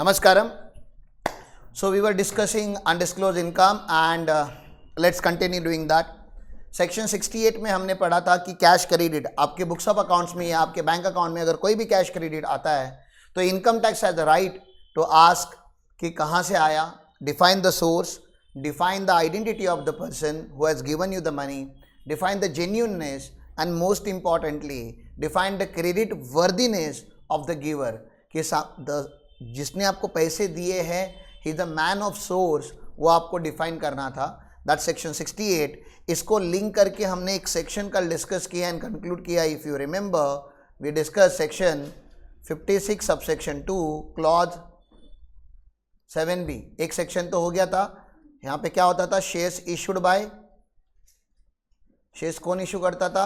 Namaskaram. So we were discussing undisclosed income and let's continue doing that. Section 68 में हमने पढ़ा था कि कैश क्रेडिट आपके बुक्स ऑफ अकाउंट्स में या आपके बैंक अकाउंट में अगर कोई भी कैश क्रेडिट आता है तो income tax has the right to ask कि कहाँ से आया, define the source, define the identity of the person who has given you the money, define the genuineness and most importantly define the credit worthiness of the giver कि जिसने आपको पैसे दिए हैं he is the man of source, वो आपको define करना था. That section 68. इसको लिंक करके हमने एक सेक्शन कल डिस्कस किया एंड कंक्लूड किया. If you remember we discuss section 56 subsection 2 clause 7B. एक सेक्शन तो हो गया था. यहाँ पे क्या होता था, शेयर्स इशूड बाय, शेयर्स कौन इशू करता था,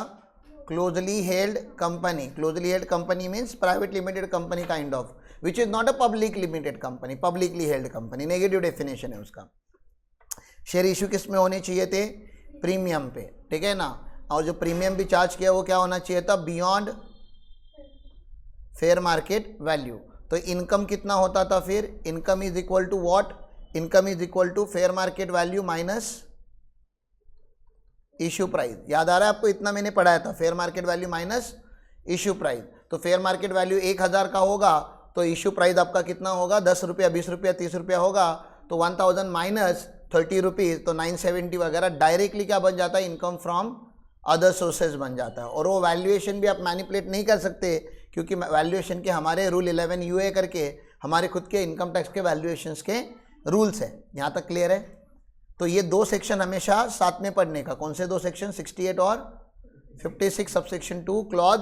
closely held company. Closely held company means private limited company kind of, which is not a public limited company, publicly held company. Negative definition है उसका. शेयर इशू किस में होने चाहिए थे, प्रीमियम पे, ठीक है ना. और जो प्रीमियम भी चार्ज किया वो क्या होना चाहिए था, बियॉन्ड फेयर मार्केट वैल्यू. तो इनकम कितना होता था फिर, income is equal to what, income is equal to fair market value minus issue price. याद आ रहा है आपको, इतना मैंने पढ़ाया था, fair market value minus issue price. तो फेयर मार्केट वैल्यू 1000 का होगा तो इशू प्राइस आपका कितना होगा, 10 रुपया, 20 रुपया, 30 रुपया होगा. तो 1000 माइनस 30 रुपीज़, तो 970 वगैरह डायरेक्टली क्या बन जाता है, इनकम फ्रॉम अदर सोर्सेज बन जाता है. और वो वैल्यूएशन भी आप मैनिपुलेट नहीं कर सकते क्योंकि वैल्यूएशन के हमारे रूल 11 UA करके हमारे खुद के इनकम टैक्स के वैल्यूएशंस के रूल्स हैं. यहाँ तक क्लियर है. तो ये दो सेक्शन हमेशा साथ में पढ़ने का. कौन से दो सेक्शन, 68 और 56 सबसेक्शन 2 क्लॉज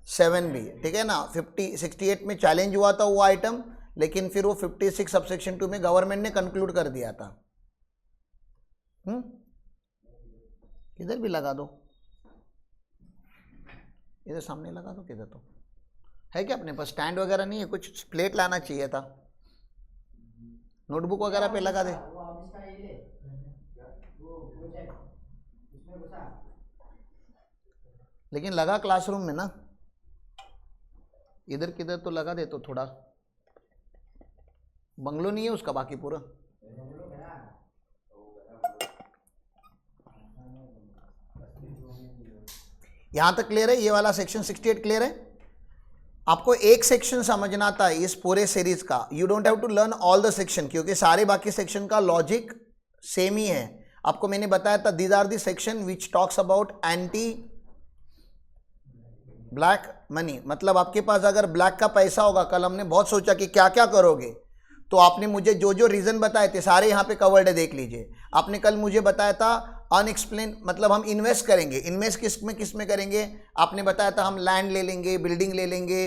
7B, ठीक है ना. 68 में चैलेंज हुआ था वो आइटम, लेकिन फिर वो 56 सबसेक्शन 2 में गवर्नमेंट ने कंक्लूड कर दिया था. किधर भी लगा दो, इधर सामने लगा दो, किधर तो है क्या अपने पास स्टैंड वगैरह नहीं है, कुछ प्लेट लाना चाहिए था, नोटबुक वगैरह पे लगा दे. लेकिन लगा क्लासरूम में ना, इधर किधर तो लगा दे. तो थोड़ा बंगलो नहीं है उसका बाकी पूरा. यहां तक क्लियर है, ये वाला सेक्शन 68 क्लियर है. आपको एक सेक्शन समझना था इस पूरे सीरीज का. You don't have to learn all the section क्योंकि सारे बाकी सेक्शन का लॉजिक सेम ही है. आपको मैंने बताया था these are the section which talks about anti black money. मतलब आपके पास अगर ब्लैक का पैसा होगा, कल हमने बहुत सोचा कि क्या क्या करोगे, तो आपने मुझे जो जो रीज़न बताए थे सारे यहाँ पे कवर्ड है, देख लीजिए. आपने कल मुझे बताया था अनएक्सप्लेन, मतलब हम इन्वेस्ट करेंगे. इन्वेस्ट किस में करेंगे, आपने बताया था हम लैंड ले लेंगे, बिल्डिंग ले लेंगे,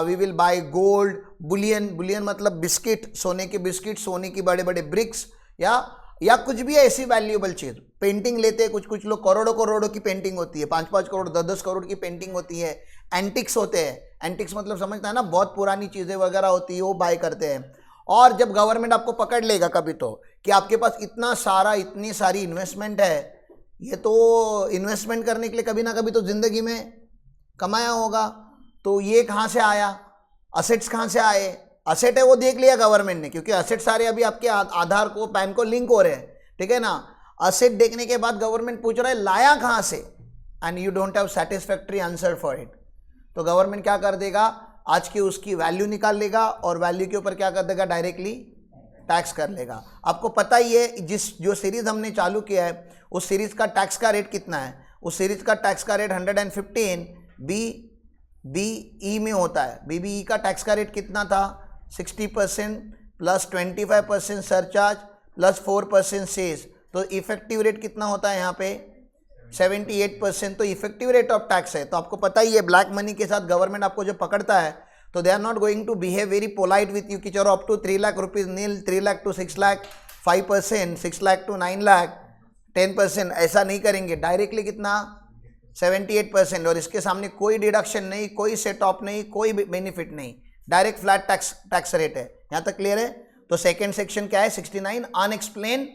we will buy gold, bullion. Bullion मतलब बिस्किट, सोने के बिस्किट, सोने की बड़े बड़े ब्रिक्स, या कुछ भी ऐसी वैल्यूएबल चीज़. पेंटिंग लेते हैं, कुछ लोग करोड़ों करोड़ों की पेंटिंग होती है, 5-5 करोड़, 10-10 करोड़ की पेंटिंग होती है. एंटिक्स होते हैं. एंटिक्स मतलब समझता है ना, बहुत पुरानी चीज़ें वगैरह होती है, वो बाय करते हैं. और जब गवर्नमेंट आपको पकड़ लेगा कभी तो कि आपके पास इतनी सारी इन्वेस्टमेंट है, ये तो इन्वेस्टमेंट करने के लिए कभी ना कभी तो ज़िंदगी में कमाया होगा, तो ये कहाँ से आया, असेट्स कहाँ से आए. असेट है वो देख लिया गवर्नमेंट ने, क्योंकि असेट सारे अभी आपके आधार को, पैन को लिंक हो रहे हैं, ठीक है ना. असेट देखने के बाद गवर्नमेंट पूछ रहा है लाया कहाँ से, and you don't have satisfactory answer for it. तो गवर्नमेंट क्या कर देगा, आज की उसकी वैल्यू निकाल लेगा और वैल्यू के ऊपर क्या कर देगा, डायरेक्टली टैक्स कर लेगा. आपको पता ही है जो सीरीज हमने चालू किया है उस सीरीज का टैक्स का रेट कितना है. उस सीरीज का टैक्स का रेट 115 BBE में होता है. BBE का टैक्स का रेट कितना था, 60% प्लस 25% सरचार्ज प्लस 4% सेस. तो इफेक्टिव रेट कितना होता है यहाँ पे, 78%. तो इफेक्टिव रेट ऑफ टैक्स है. तो आपको पता ही है ब्लैक मनी के साथ गवर्नमेंट आपको जो पकड़ता है तो they are not going to behave very polite with you कि चलो up to 3 lakh rupees nil, 3 lakh to 6 lakh 5%, 6 lakh to 9 lakh 10%, ऐसा नहीं करेंगे. डायरेक्टली कितना, 78%. और इसके सामने कोई डिडक्शन नहीं, कोई सेट ऑफ नहीं, कोई बेनिफिट नहीं, डायरेक्ट फ्लैट टैक्स रेट है. यहाँ तक क्लियर है. तो सेकेंड सेक्शन क्या है, 69 unexplained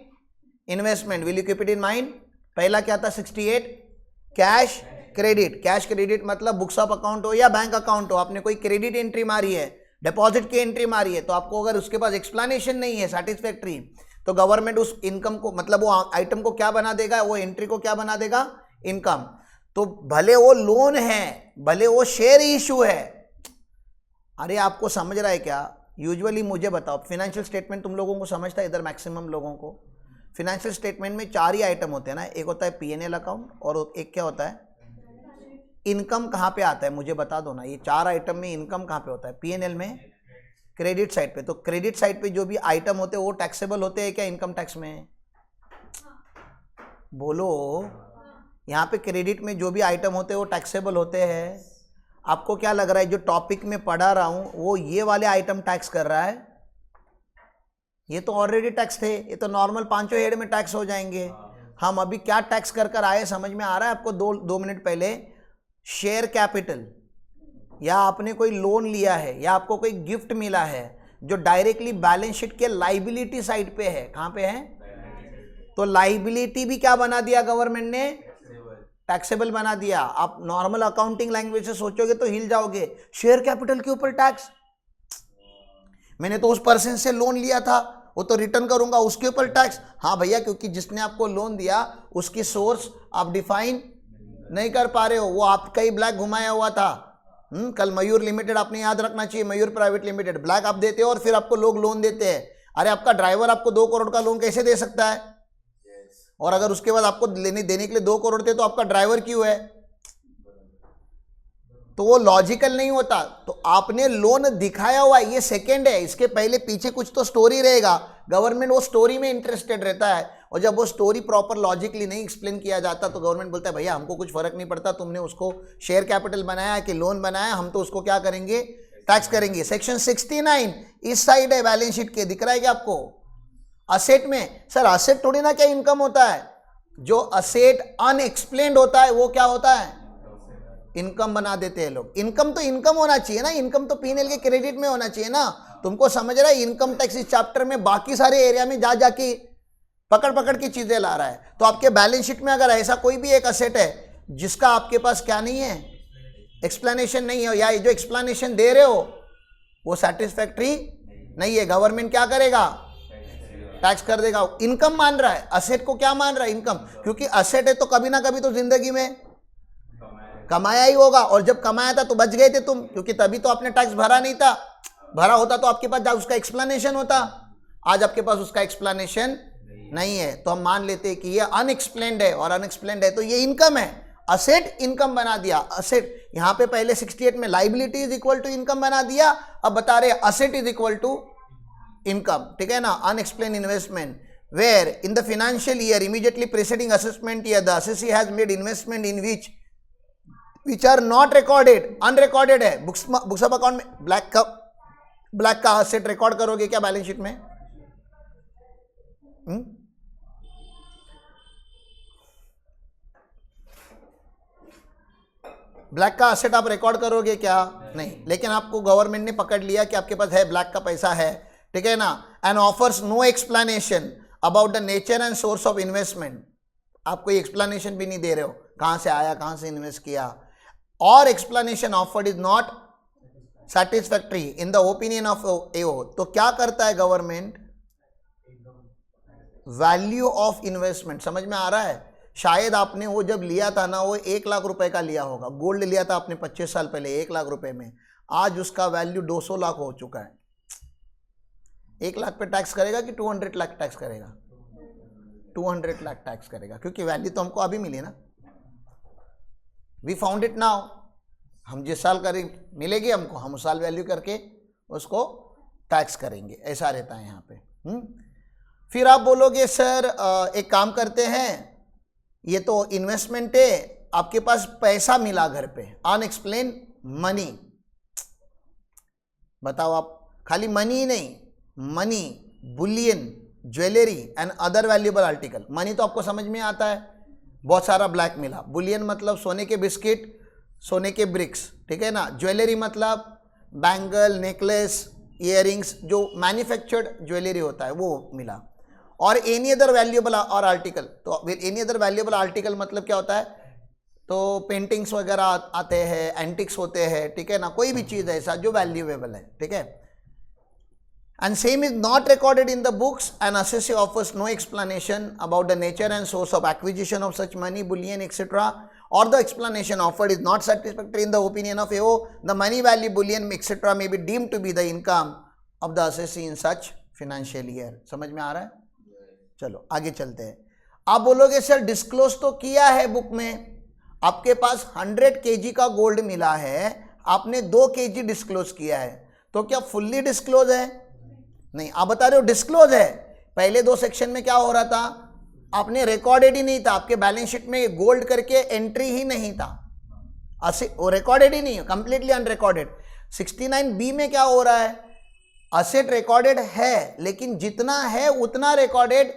investment. Will you keep it in mind. पहला क्या था, 68 कैश क्रेडिट. कैश क्रेडिट मतलब बुक्स ऑफ अकाउंट हो या बैंक अकाउंट हो, आपने कोई क्रेडिट एंट्री मारी है डिपॉजिट की एंट्री मारी है, तो आपको अगर उसके पास एक्सप्लेनेशन नहीं है सेटिस्फैक्ट्री, तो गवर्नमेंट उस इनकम को, मतलब वो आइटम को क्या बना देगा, वो एंट्री को क्या बना देगा, इनकम। तो भले वो लोन है, भले वो शेयर इशू है, अरे आपको समझ रहा है क्या? यूजुअली मुझे बताओ, फाइनेंशियल स्टेटमेंट तुम लोगों को समझता है इधर मैक्सिमम लोगों को? फाइनेंशियल स्टेटमेंट में 4 ही आइटम होते हैं ना, एक होता है P&L अकाउंट, और एक क्या होता है, इनकम। कहाँ पे आता है मुझे बता दो ना, ये 4 आइटम में इनकम कहाँ पे होता है? P&L में, क्रेडिट साइड पे। तो क्रेडिट साइड पे जो भी आइटम होते हैं वो टैक्सेबल होते हैं क्या इनकम टैक्स में? बोलो, यहाँ पे क्रेडिट में जो भी आइटम होते हैं वो टैक्सेबल होते हैं। आपको क्या लग रहा है जो टॉपिक में पढ़ा रहा हूँ वो ये वाले आइटम टैक्स कर रहा है? ये तो ऑलरेडी टैक्स थे, ये तो नॉर्मल 5 हेड में टैक्स हो जाएंगे। हम अभी क्या टैक्स कर आए समझ में आ रहा है आपको? 2 मिनट पहले शेयर कैपिटल, या आपने कोई लोन लिया है, या आपको कोई गिफ्ट मिला है जो डायरेक्टली बैलेंस शीट के लाइबिलिटी साइड पे है। कहाँ पे है? तो लाइबिलिटी भी क्या बना दिया गवर्नमेंट ने? टैक्सेबल बना दिया। आप नॉर्मल अकाउंटिंग लैंग्वेज से सोचोगे तो हिल जाओगे, शेयर कैपिटल के ऊपर टैक्स, मैंने तो उस पर्सन से लोन लिया था, वो तो रिटर्न करूंगा, उसके ऊपर टैक्स। हाँ भैया, क्योंकि जिसने आपको लोन दिया उसकी सोर्स आप डिफाइन नहीं कर पा रहे हो, वो आपका ही ब्लैक घुमाया हुआ था। कल मयूर लिमिटेड आपने याद रखना चाहिए, मयूर प्राइवेट लिमिटेड, ब्लैक आप देते हो और फिर आपको लोग लोन देते हैं। अरे आपका ड्राइवर आपको 2 करोड़ का लोन कैसे दे सकता है? और अगर उसके बाद आपको देने के लिए 2 करोड़ थे तो आपका ड्राइवर क्यों है? तो वो लॉजिकल नहीं होता। तो आपने लोन दिखाया हुआ है, ये सेकंड है, इसके पहले पीछे कुछ तो स्टोरी रहेगा। गवर्नमेंट वो स्टोरी में इंटरेस्टेड रहता है, और जब वो स्टोरी प्रॉपर लॉजिकली नहीं एक्सप्लेन किया जाता तो गवर्नमेंट बोलता है भैया हमको कुछ फर्क नहीं पड़ता, तुमने उसको शेयर कैपिटल बनाया कि लोन बनाया, हम तो उसको क्या करेंगे, टैक्स करेंगे। सेक्शन 69 इस साइड है बैलेंस शीट के, दिख रहा है क्या आपको? असेट में, सर असेट थोड़ी ना क्या इनकम होता है, जो असेट अनएक्सप्लेन्ड होता है वो क्या होता है, इनकम बना देते हैं लोग। इनकम तो इनकम होना चाहिए ना, इनकम तो P&L के क्रेडिट में होना चाहिए ना। तुमको समझ रहा है, इनकम टैक्स इस चैप्टर में बाकी सारे एरिया में जा जाके पकड़ की चीजें ला रहा है। तो आपके बैलेंस शीट में अगर ऐसा कोई भी एक असेट है जिसका आपके पास क्या नहीं है, एक्सप्लेनेशन नहीं है, या जो एक्सप्लेनेशन दे रहे हो वो सेटिस्फैक्ट्री नहीं है, गवर्नमेंट क्या करेगा, टैक्स कर देगा। इनकम मान रहा है, असेट को क्या मान रहा है, इनकम, क्योंकि असेट है तो कभी ना कभी तो जिंदगी में कमाया ही होगा, और जब कमाया था तो बच गए थे तुम, क्योंकि तभी तो आपने टैक्स भरा नहीं था। भरा होता तो आपके पास उसका एक्सप्लेनेशन होता, आज आपके पास उसका एक्सप्लेनेशन नहीं है। तो हम मान लेते हैं कि ये अनएक्सप्लेन्ड है, और अनएक्सप्लेन्ड है तो ये इनकम है। असेट इनकम बना दिया, असेट यहाँ पे पहले 68 में liability is equal to income बना दिया, अब बता रहे asset is equal to income, ठीक है ना। Unexplained investment where in the financial year immediately preceding assessment year the assessee has made investment in which are not recorded, unrecorded है books of account में। ब्लैक का asset record करोगे क्या balance sheet में? Black का asset आप record करोगे क्या? नहीं। लेकिन आपको गवर्नमेंट ने पकड़ लिया कि आपके पास है, ब्लैक का पैसा है, ठीक है ना, and offers no explanation about the nature and source of investment. आप कोई एक्सप्लेनेशन भी नहीं दे रहे हो, कहां से आया, कहां से इन्वेस्ट किया, और explanation offered is not satisfactory in the opinion of AO. तो क्या करता है गवर्नमेंट, वैल्यू ऑफ इन्वेस्टमेंट, समझ में आ रहा है? शायद आपने वो जब लिया था ना, वो 1 लाख रुपए का लिया होगा, गोल्ड लिया था आपने 25 साल पहले 1 लाख रुपए में, आज उसका वैल्यू 200 लाख हो चुका है। 1 लाख पे टैक्स करेगा कि 200 लाख टैक्स करेगा? 200 लाख टैक्स करेगा, क्योंकि वैल्यू तो हमको अभी मिली ना, वी फाउंड इट नाउ। हम जिस साल करें मिलेगी हमको, हम उस साल वैल्यू करके उसको टैक्स करेंगे, ऐसा रहता है यहाँ पे। फिर आप बोलोगे सर एक काम करते हैं, ये तो इन्वेस्टमेंट है, आपके पास पैसा मिला घर पे, अनएक्सप्लेन मनी, बताओ आप, खाली मनी ही नहीं, money, Boolean, jewellery and other valuable article. Money तो आपको समझ में आता है, बहुत सारा ब्लैक मिला। बुलियन मतलब सोने के बिस्किट, सोने के ब्रिक्स, ठीक है ना। ज्वेलरी मतलब बैंगल, नेकलेस, इयररिंग्स, जो मैन्युफैक्चर्ड ज्वेलरी होता है वो मिला। और एनी अदर वैल्यूएबल और आर्टिकल, तो एनी अदर वैल्यूएबल आर्टिकल मतलब क्या होता है, तो पेंटिंग्स वगैरह आते हैं, एंटिक्स होते हैं, ठीक है ना, कोई भी चीज़ ऐसा जो वैल्यूएबल है, ठीक है। And same is not recorded in the books, and assessee offers no explanation about the nature and source of acquisition of such money, bullion, etc. Or the explanation offered is not satisfactory in the opinion of AO. The money value, bullion, etc. may be deemed to be the income of the assessee in such financial year. समझ में आ रहा है? चलो आगे चलते हैं। आप बोलोगे सर डिस्क्लोज तो किया है बुक में, आपके पास 100 kg का गोल्ड मिला है, आपने 2 kg डिस्क्लोज किया है, तो क्या फुल्ली डिस्क्लोज है? नहीं। आप बता रहे हो डिस्क्लोज है। पहले 2 सेक्शन में क्या हो रहा था, आपने रिकॉर्डेड ही नहीं था, आपके बैलेंस शीट में गोल्ड करके एंट्री ही नहीं था, वो रिकॉर्डेड ही नहीं है, कंप्लीटली अनरिकॉर्डेड। 69B में क्या हो रहा है, असेट रिकॉर्डेड है लेकिन जितना है उतना रिकॉर्डेड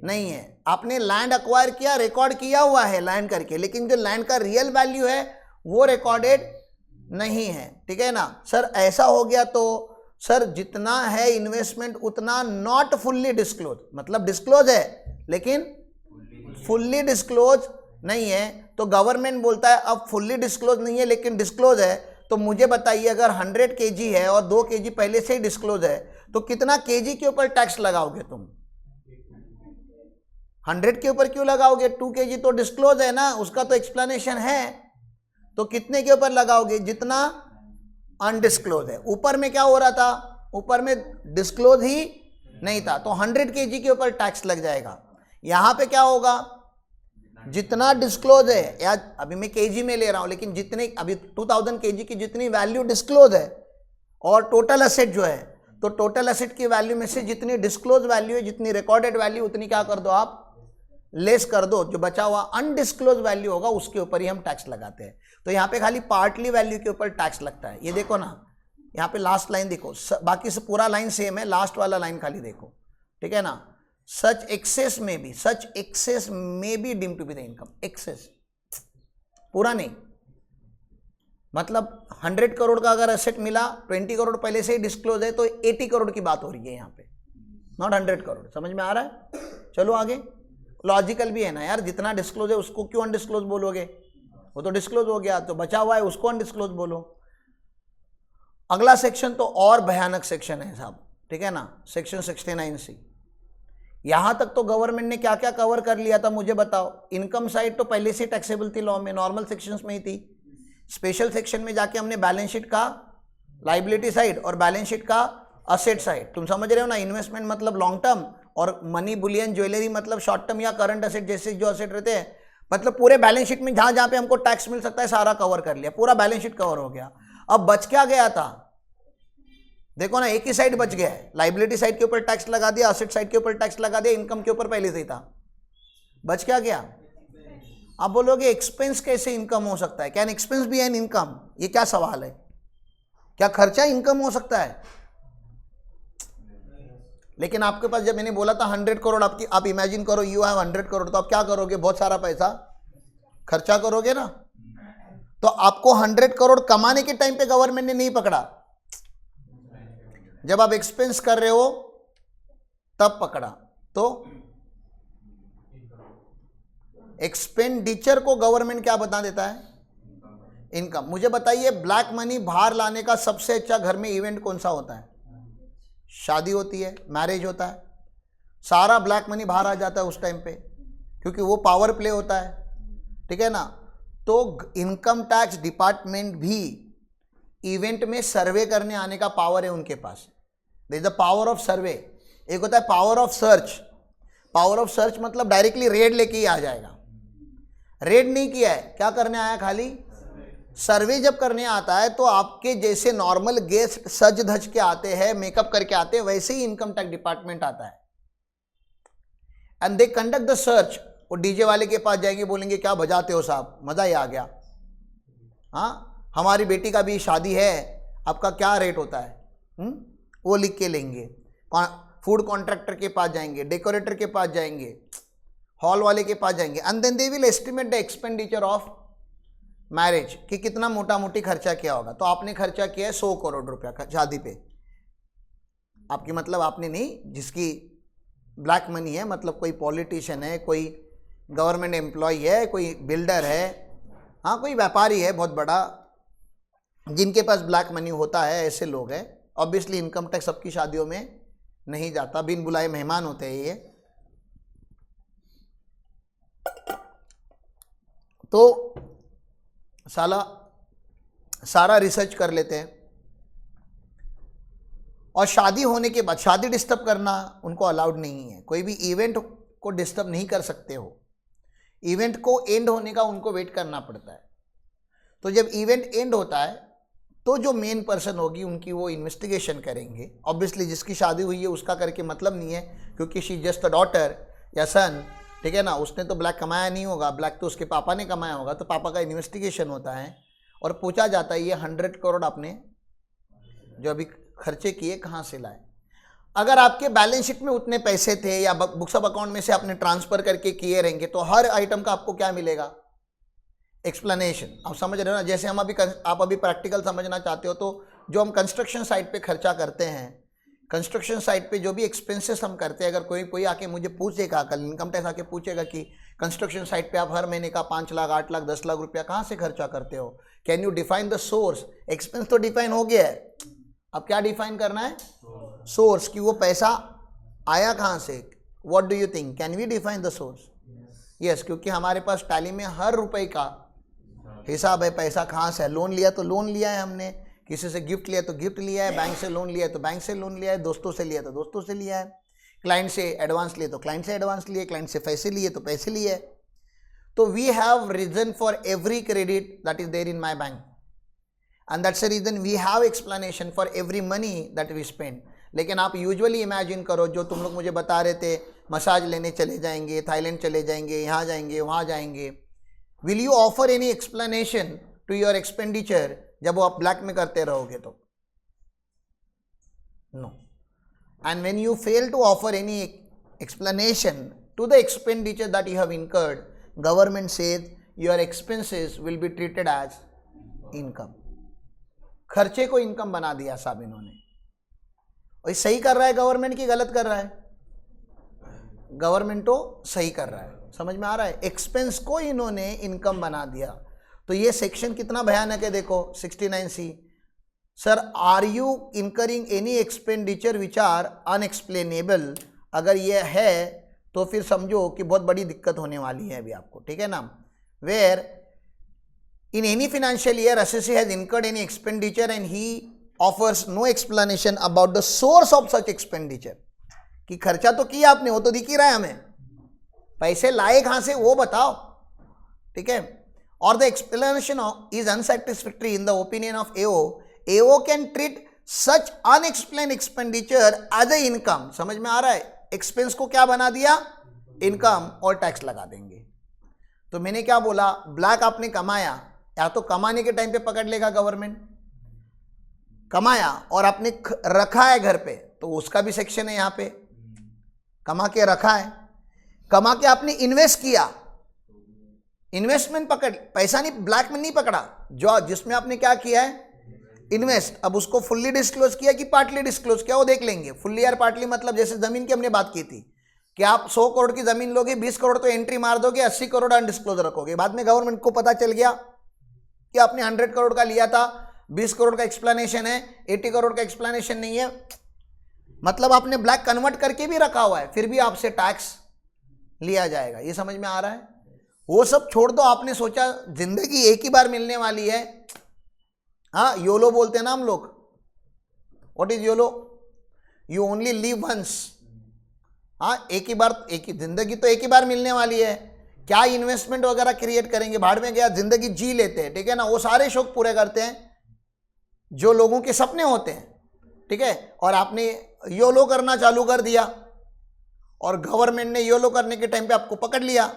नहीं है। आपने लैंड अक्वायर किया, रिकॉर्ड किया हुआ है लैंड करके, लेकिन जो लैंड का रियल वैल्यू है वो रिकॉर्डेड नहीं है, ठीक है ना। सर ऐसा हो गया तो सर जितना है इन्वेस्टमेंट उतना नॉट फुल्ली डिस्क्लोज, मतलब डिस्क्लोज है लेकिन फुल्ली डिस्क्लोज नहीं है। तो गवर्नमेंट बोलता है अब फुल्ली डिस्क्लोज नहीं है लेकिन डिस्क्लोज है, तो मुझे बताइए अगर 100 kg है और 2 kg पहले से ही डिस्क्लोज है तो कितना kg के ऊपर टैक्स लगाओगे तुम? 100 के ऊपर क्यों लगाओगे? 2 kg तो डिस्क्लोज है ना, उसका तो एक्सप्लेनेशन है, तो कितने के ऊपर लगाओगे? जितना अनडिस्क्लोज है। ऊपर में क्या हो रहा था, ऊपर में डिस्क्लोज ही नहीं था, तो 100 kg के ऊपर टैक्स लग जाएगा। यहां पे क्या होगा, जितना डिस्क्लोज है, या अभी मैं kg में ले रहा हूं, लेकिन जितने अभी 2000 kg की जितनी वैल्यू डिस्क्लोज है और टोटल एसेट जो है, तो टोटल एसेट की वैल्यू में से जितनी डिस्क्लोज वैल्यू है, जितनी रिकॉर्डेड वैल्यू, उतनी क्या कर दो आप, लेस कर दो। जो बचा हुआ अनडिस्क्लोज वैल्यू होगा उसके ऊपर ही हम टैक्स लगाते हैं। तो यहाँ पे खाली पार्टली वैल्यू के ऊपर टैक्स लगता है। ये देखो ना, यहाँ पे लास्ट लाइन देखो, बाकी से पूरा लाइन सेम है, लास्ट वाला लाइन खाली देखो, ठीक है ना। सच एक्सेस में भी deem to be the income, excess पूरा नहीं, मतलब 100 करोड़ का अगर एसेट मिला, 20 करोड़ पहले से ही डिस्क्लोज है, तो 80 करोड़ की बात हो रही है यहाँ पे, नॉट 100 करोड़। समझ में आ रहा है? चलो आगे, लॉजिकल भी है ना यार, जितना डिस्क्लोज है उसको क्यों अनडिस्क्लोज बोलोगे, वो तो डिस्क्लोज हो गया, तो बचा हुआ है उसको अनडिस्क्लोज बोलो। अगला सेक्शन तो और भयानक सेक्शन है साहब, ठीक है ना, सेक्शन 69C। यहां तक तो गवर्नमेंट ने क्या क्या कवर कर लिया था मुझे बताओ। इनकम साइड तो पहले से टैक्सेबल थी लॉ में, नॉर्मल सेक्शंस में ही थी। स्पेशल सेक्शन में जाके हमने बैलेंस शीट का लाइबिलिटी साइड और बैलेंस शीट का असेट साइड, तुम समझ रहे हो ना, इन्वेस्टमेंट मतलब लॉन्ग टर्म और मनी बुलियन ज्वेलरी मतलब शॉर्ट टर्म या करंट असेट जैसे जो असेट रहते हैं, मतलब पूरे बैलेंस शीट में जहां जहां पे हमको टैक्स मिल सकता है सारा कवर कर लिया, पूरा बैलेंस शीट कवर हो गया। अब बच क्या गया था, देखो ना, एक ही साइड बच गया है, लाइबिलिटी साइड के ऊपर टैक्स लगा दिया, असेट साइड के ऊपर टैक्स लगा दिया, इनकम के ऊपर पहले से ही था, बच क्या गया। आप बोलोगे एक्सपेंस कैसे इनकम हो सकता है, can expense be an income, ये क्या सवाल है, क्या खर्चा इनकम हो सकता है? लेकिन आपके पास जब मैंने बोला था 100 करोड़ आपकी, आप इमेजिन करो यू हैव 100 करोड़, तो आप क्या करोगे, बहुत सारा पैसा खर्चा करोगे ना। तो आपको 100 करोड़ कमाने के टाइम पे गवर्नमेंट ने नहीं पकड़ा, जब आप एक्सपेंस कर रहे हो तब पकड़ा। तो एक्सपेंडिचर को गवर्नमेंट क्या बता देता है, इनकम। मुझे बताइए ब्लैक मनी बाहर लाने का सबसे अच्छा घर में इवेंट कौन सा होता है? शादी होती है, मैरिज होता है, सारा ब्लैक मनी बाहर आ जाता है उस टाइम पे, क्योंकि वो पावर प्ले होता है, ठीक है ना। तो इनकम टैक्स डिपार्टमेंट भी इवेंट में सर्वे करने आने का पावर है उनके पास, there is the power of survey. एक होता है power of search, power of search मतलब डायरेक्टली रेड लेके ही आ जाएगा, रेड नहीं किया है, क्या करने आया, खाली सर्वे जब करने आता है। तो आपके जैसे नॉर्मल गेस्ट सज धज के आते हैं, मेकअप करके आते हैं, वैसे ही इनकम टैक्स डिपार्टमेंट आता है, and they conduct the search. वो डीजे वाले के पास जाएंगे, बोलेंगे क्या बजाते हो साहब, मजा ही आ गया, हाँ हमारी बेटी का भी शादी है, आपका क्या रेट होता है, वो लिख के लेंगे। फूड कॉन्ट्रैक्टर के पास जाएंगे, डेकोरेटर के पास जाएंगे, हॉल वाले के पास जाएंगे, and then they will estimate the expenditure of marriage, कि कितना मोटा मोटी खर्चा किया होगा। तो आपने खर्चा किया है 100 करोड़ रुपया शादी पे, आपकी मतलब आपने नहीं, जिसकी ब्लैक मनी है, मतलब कोई पॉलिटिशियन है, कोई गवर्नमेंट एम्प्लॉय है, कोई बिल्डर है, हाँ, कोई व्यापारी है बहुत बड़ा जिनके पास ब्लैक मनी होता है, ऐसे लोग हैं। ऑब्वियसली इनकम टैक्स सबकी शादियों में नहीं जाता, बिन बुलाए मेहमान होते हैं ये। तो सारा रिसर्च कर लेते हैं, और शादी होने के बाद शादी डिस्टर्ब करना उनको अलाउड नहीं है। कोई भी इवेंट को डिस्टर्ब नहीं कर सकते हो, इवेंट को एंड होने का उनको वेट करना पड़ता है। तो जब इवेंट एंड होता है तो जो मेन पर्सन होगी उनकी वो इन्वेस्टिगेशन करेंगे। ऑब्वियसली जिसकी शादी हुई है उसका करके मतलब नहीं है, क्योंकि शी जस्ट अ डॉटर या सन, ठीक है ना, उसने तो ब्लैक कमाया नहीं होगा, ब्लैक तो उसके पापा ने कमाया होगा। तो पापा का इन्वेस्टिगेशन होता है और पूछा जाता है ये 100 करोड़ आपने जो अभी खर्चे किए कहाँ से लाए। अगर आपके बैलेंस शीट में उतने पैसे थे या बुक्स ऑफ अकाउंट में से आपने ट्रांसफर करके किए रहेंगे तो हर आइटम का आपको क्या मिलेगा, एक्सप्लेनेशन। आप समझ रहे हो ना, जैसे हम आप अभी प्रैक्टिकल समझना चाहते हो तो जो हम कंस्ट्रक्शन साइट पे खर्चा करते हैं, कंस्ट्रक्शन साइट पे जो भी एक्सपेंसेस हम करते हैं, अगर कोई आके मुझे पूछेगा, कल इनकम टैक्स आके पूछेगा कि कंस्ट्रक्शन साइट पे आप हर महीने का 5 लाख 8 लाख 10 लाख रुपया कहाँ से खर्चा करते हो, can you define the source. Expense तो डिफाइन हो गया है, अब क्या डिफाइन करना है, सोर्स, कि वो पैसा आया कहाँ से। What do you think, can we define the source? Yes, क्योंकि हमारे पास टैली में हर रुपए का हिसाब है, पैसा कहाँ से है। लोन लिया तो लोन लिया है हमने, किसी से गिफ्ट लिया तो गिफ्ट लिया है, बैंक से लोन लिया है तो बैंक से लोन लिया है, दोस्तों से लिया तो दोस्तों से लिया है, क्लाइंट से एडवांस लिए तो क्लाइंट से एडवांस लिए, क्लाइंट से पैसे लिए तो पैसे लिए। तो we have reason for every credit that is there in my bank, and that's the reason we have explanation for every money that we spend. लेकिन आप यूजुअली इमेजिन करो, जो तुम लोग मुझे बता रहे थे, मसाज लेने चले जाएंगे, थाईलैंड चले जाएंगे, यहाँ जाएंगे वहाँ जाएंगे, will you offer any explanation to your expenditure जब वो आप ब्लैक में करते रहोगे तो? No. And when you fail to offer any explanation to the expenditure that you have incurred, government says your expenses will be treated as income. खर्चे को income बना दिया साहब इन्होंने। और सही कर रहा है गवर्नमेंट की गलत कर रहा है? गवर्नमेंट तो सही कर रहा है, समझ में आ रहा है। एक्सपेंस को इन्होंने इनकम बना दिया। तो ये सेक्शन कितना भयानक है देखो, 69C। Sir, are you incurring any expenditure which are unexplainable? अगर ये है तो फिर समझो कि बहुत बड़ी दिक्कत होने वाली है अभी आपको, ठीक है ना। Where in any financial year assessee has incurred any expenditure and he offers no explanation about the source of such expenditure, कि खर्चा तो किया आपने, वो तो दिख ही रहा है हमें, पैसे लाए कहां से वो बताओ, ठीक है। और the explanation is unsatisfactory in the opinion of AO can treat such unexplained expenditure as a income। समझ में आ रहा है, एक्सपेंस को क्या बना दिया, इनकम, और टैक्स लगा देंगे। तो मैंने क्या बोला, ब्लैक आपने कमाया, या तो कमाने के टाइम पे पकड़ लेगा गवर्नमेंट, कमाया और आपने रखा है घर पे तो उसका भी सेक्शन है यहाँ पे। कमा के रखा है, कमा के आपने इन्वेस्ट किया, इन्वेस्टमेंट पकड़, पैसा नहीं, ब्लैक में नहीं पकड़ा, जो जिसमें आपने क्या किया है, इन्वेस्ट। अब उसको फुल्ली डिस्क्लोज किया कि पार्टली डिस्क्लोज किया, वो देख लेंगे। फुल्ली यार पार्टली मतलब जैसे जमीन की हमने बात की थी कि आप 100 करोड़ की जमीन लोगे, 20 करोड़ तो एंट्री मार दोगे, 80 करोड़ अनडिस्क्लोज रखोगे। बाद में गवर्नमेंट को पता चल गया कि आपने 100 करोड़ का लिया था, 20 करोड़ का एक्सप्लेनेशन है, 80 करोड़ का एक्सप्लेनेशन नहीं है, मतलब आपने ब्लैक कन्वर्ट करके भी रखा हुआ है, फिर भी आपसे टैक्स लिया जाएगा। ये समझ में आ रहा है? वो सब छोड़ दो, आपने सोचा जिंदगी एक ही बार मिलने वाली है। हाँ, योलो बोलते हैं ना हम लोग। What is YOLO? You only live once. हाँ, एक ही बार, एक ही जिंदगी तो एक ही बार मिलने वाली है। क्या इन्वेस्टमेंट वगैरह क्रिएट करेंगे, भाड़ में गया, जिंदगी जी लेते हैं, ठीक है ना। वो सारे शौक पूरे करते हैं जो लोगों के सपने होते हैं, ठीक है। और आपने योलो करना चालू कर दिया और गवर्नमेंट ने योलो करने के टाइम पे आपको पकड़ लिया।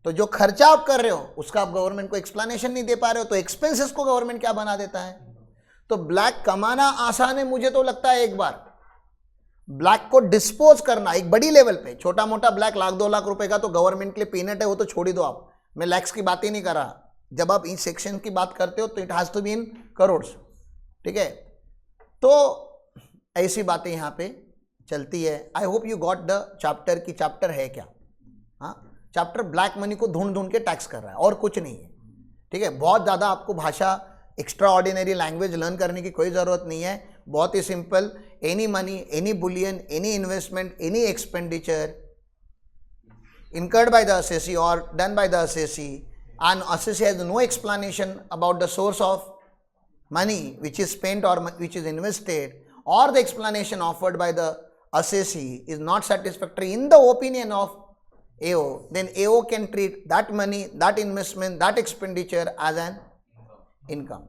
तो जो खर्चा आप कर रहे हो उसका आप गवर्नमेंट को एक्सप्लेनेशन नहीं दे पा रहे हो, तो एक्सपेंसेस को गवर्नमेंट क्या बना देता है। तो ब्लैक कमाना आसान है, मुझे तो लगता है एक बार ब्लैक को डिस्पोज करना एक बड़ी लेवल पे, छोटा मोटा ब्लैक 1-2 लाख रुपए का तो गवर्नमेंट के लिए पीनट है, वो तो छोड़ ही दो आप। मैं लैक्स की बात ही नहीं कर रहा। जब आप इन सेक्शन की बात करते हो तो it has to be in crore, ठीक है। तो ऐसी बातें यहाँ पे चलती है। I hope you got the chapter की चैप्टर है क्या। हाँ, चैप्टर ब्लैक मनी को ढूंढ ढूंढ के टैक्स कर रहा है और कुछ नहीं है, ठीक है। बहुत ज़्यादा आपको भाषा एक्स्ट्रा ऑर्डिनरी लैंग्वेज लर्न करने की कोई ज़रूरत नहीं है, बहुत ही simple. Any money, any bullion, any investment, any expenditure incurred by the assessee or done by the assessee, and assessee has no explanation about the source of money which is spent or which is invested, or the explanation offered by the assessee is not satisfactory in the opinion of AO, then AO can treat that money, that investment, that expenditure as an income.